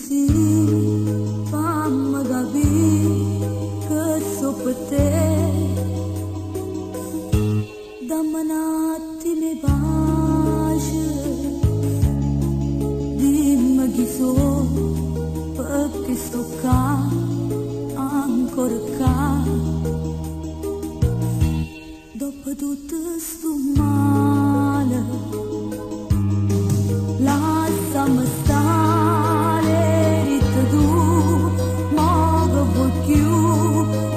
pensi, fammi capire che so per te. Dammi un attimo di pace, dimmi chi so, perché sto qua, ancora qua. Dopo tutto sto male, lasciami stare, ritta tu, ma che vuoi più,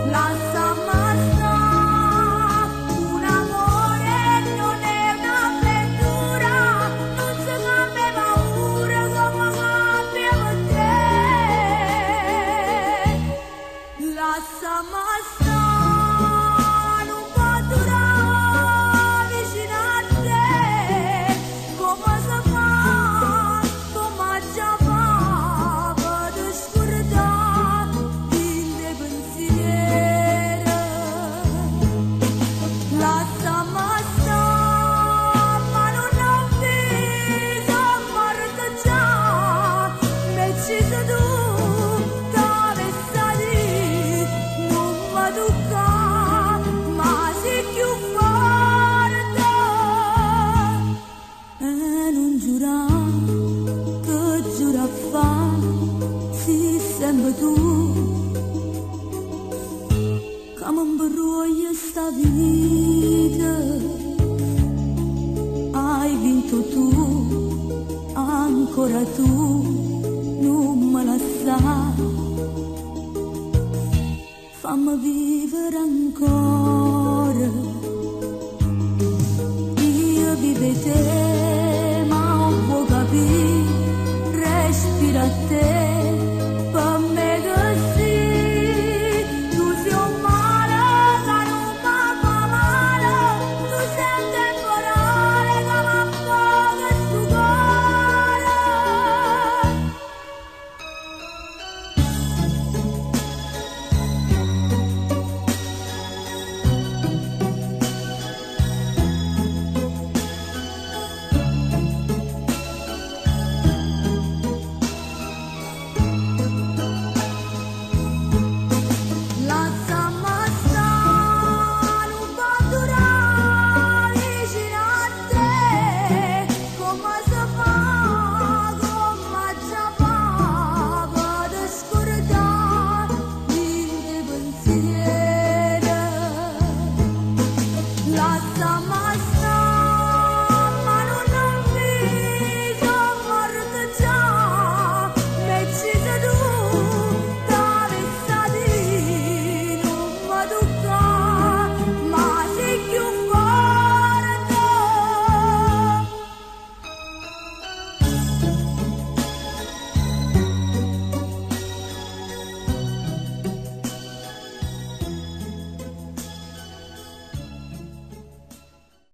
lasciami stare. Un amore non è un'avventura, non si cambia paura come cambiamo te. Lasciami stare. Sempre tu che mi imbroglia sta vita, hai vinto tu, ancora tu non me la sai, fammi vivere ancora, io vivo te.